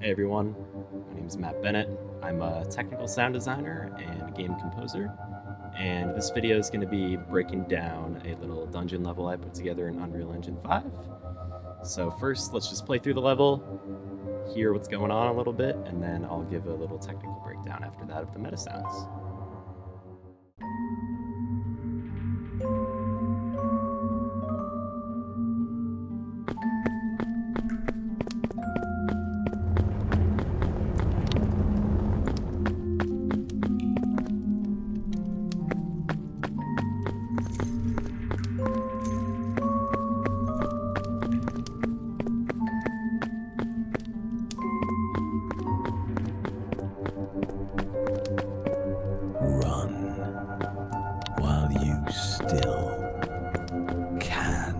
Hey everyone, my name is Matt Bennett. I'm a technical sound designer and game composer, and this video is going to be breaking down a little dungeon level I put together in Unreal Engine 5. So first, let's just play through the level, hear what's going on a little bit, and then I'll give a little technical breakdown after that of the MetaSounds. Run while you still can.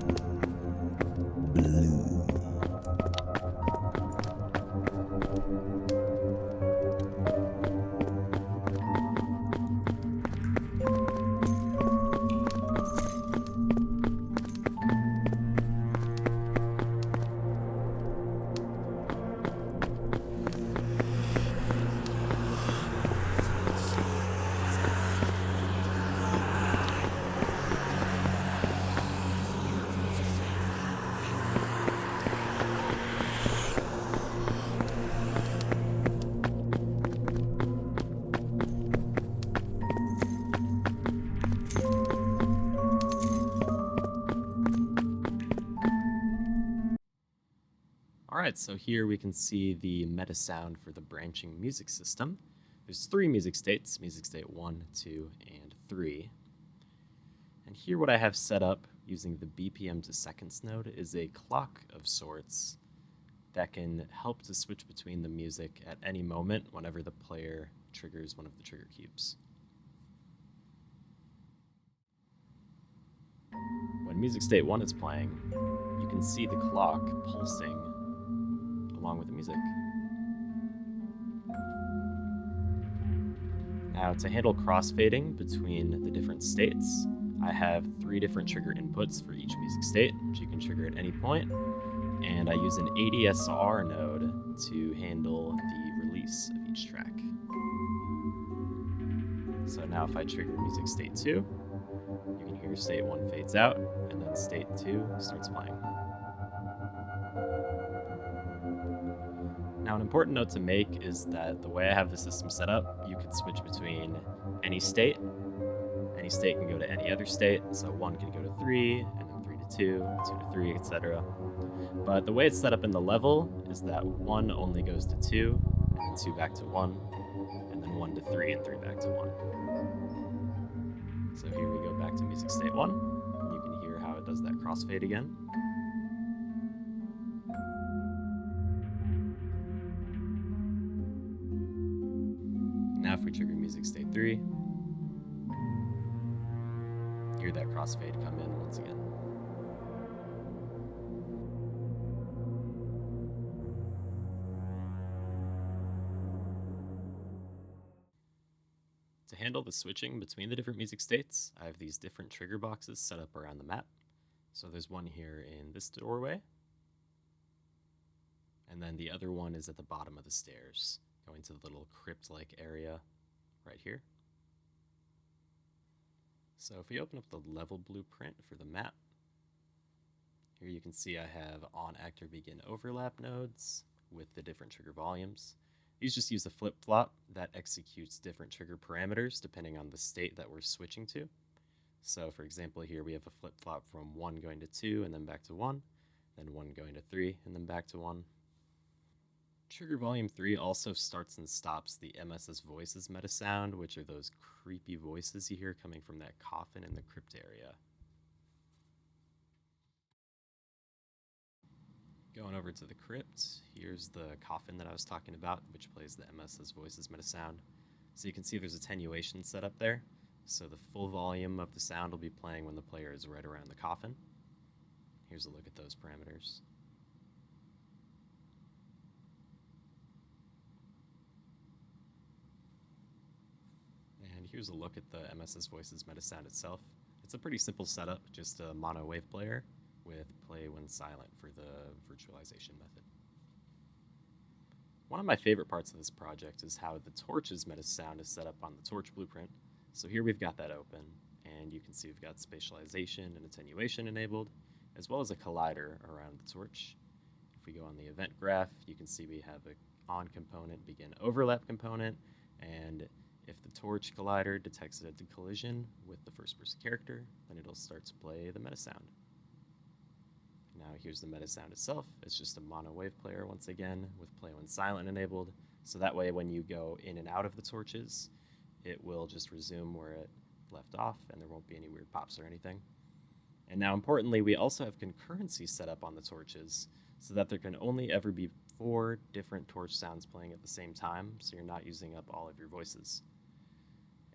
Blue. Alright, so here we can see the meta sound for the branching music system. There's three music states, music state 1, 2, and 3. And here what I have set up using the BPM to seconds node is a clock of sorts that can help to switch between the music at any moment whenever the player triggers one of the trigger cubes. When music state 1 is playing, you can see the clock pulsing along with the music. Now, to handle crossfading between the different states, I have 3 different trigger inputs for each music state, which you can trigger at any point, and I use an ADSR node to handle the release of each track. So now if I trigger music state 2, you can hear state 1 fades out, and then state 2 starts playing. Now, an important note to make is that the way I have the system set up, you can switch between any state. Any state can go to any other state, so 1 can go to 3, and then 3 to 2, 2 to 3, etc. But the way it's set up in the level is that 1 only goes to 2, and then 2 back to 1, and then 1 to 3, and 3 back to 1. So here we go back to music state 1, and you can hear how it does that crossfade again. Now if we trigger music state 3, hear that crossfade come in once again. To handle the switching between the different music states, I have these different trigger boxes set up around the map. So there's one here in this doorway, and then the other one is at the bottom of the stairs, going to the little crypt-like area right here. So if we open up the level blueprint for the map, here you can see I have on actor begin overlap nodes with the different trigger volumes. These just use a flip-flop that executes different trigger parameters depending on the state that we're switching to. So for example, here we have a flip-flop from 1 going to 2 and then back to 1, then 1 going to 3 and then back to 1. Trigger volume 3 also starts and stops the MS's voices meta sound, which are those creepy voices you hear coming from that coffin in the crypt area. Going over to the crypt, here's the coffin that I was talking about, which plays the MS's voices meta sound. So you can see there's attenuation set up there. So the full volume of the sound will be playing when the player is right around the coffin. Here's a look at those parameters. And here's a look at the MS's voices meta sound itself. It's a pretty simple setup, just a mono wave player with play when silent for the virtualization method. One of my favorite parts of this project is how the torch's MetaSound is set up on the torch blueprint. So here we've got that open, and you can see we've got spatialization and attenuation enabled, as well as a collider around the torch. If we go on the event graph, you can see we have a on component, begin overlap component, and if the torch collider detects a collision with the first person character, then it'll start to play the MetaSound. Now here's the MetaSound itself. It's just a mono wave player once again with play when silent enabled. So that way when you go in and out of the torches, it will just resume where it left off and there won't be any weird pops or anything. And now importantly, we also have concurrency set up on the torches so that there can only ever be 4 different torch sounds playing at the same time, so you're not using up all of your voices.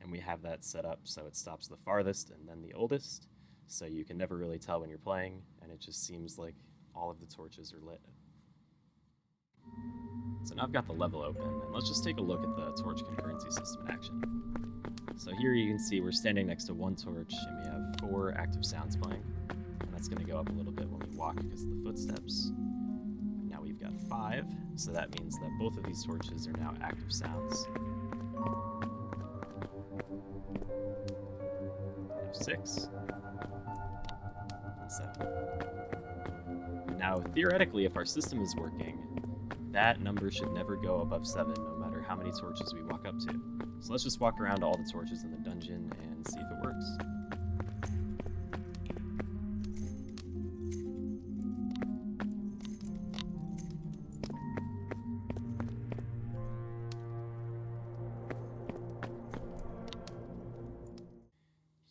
And we have that set up so it stops the farthest and then the oldest, so you can never really tell when you're playing, and it just seems like all of the torches are lit. So now I've got the level open, and let's just take a look at the torch concurrency system in action. So here you can see we're standing next to one torch, and we have 4 active sounds playing, and that's going to go up a little bit when we walk because of the footsteps. Now we've got 5, so that means that both of these torches are now active sounds. Now 6. 7. Now, theoretically, if our system is working, that number should never go above 7, no matter how many torches we walk up to. So let's just walk around to all the torches in the dungeon and see if it works.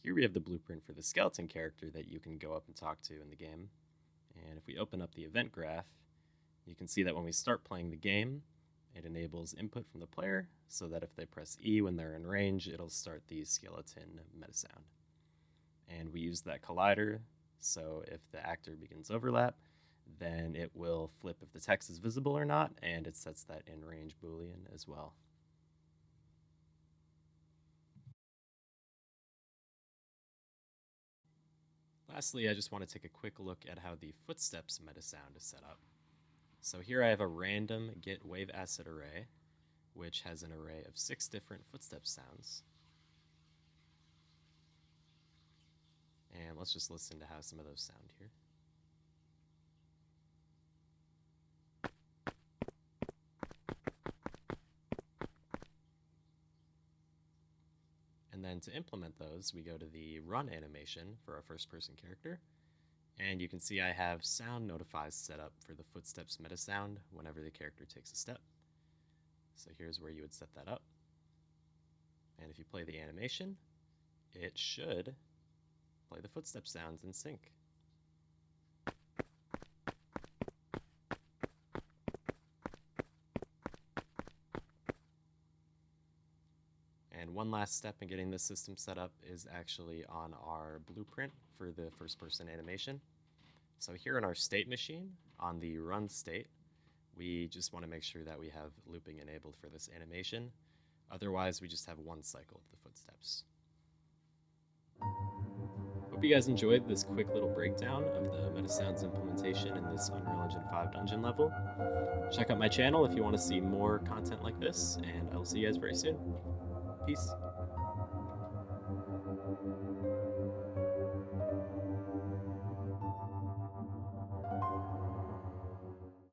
Here we have the blueprint for the skeleton character that you can go up and talk to in the game. And if we open up the event graph, you can see that when we start playing the game, it enables input from the player so that if they press E when they're in range, it'll start the skeleton MetaSound. And we use that collider, so if the actor begins overlap, then it will flip if the text is visible or not, and it sets that in range Boolean as well. Lastly, I just want to take a quick look at how the footsteps MetaSound is set up. So here I have a random get wave asset array, which has an array of 6 different footstep sounds. And let's just listen to how some of those sound here. And then to implement those, we go to the run animation for our first person character. And you can see I have sound notifies set up for the footsteps MetaSound whenever the character takes a step. So here's where you would set that up. And if you play the animation, it should play the footstep sounds in sync. And one last step in getting this system set up is actually on our blueprint for the first person animation. So here in our state machine, on the run state, we just want to make sure that we have looping enabled for this animation. Otherwise, we just have one cycle of the footsteps. Hope you guys enjoyed this quick little breakdown of the MetaSounds implementation in this Unreal Engine 5 dungeon level. Check out my channel if you want to see more content like this, and I will see you guys very soon. Peace.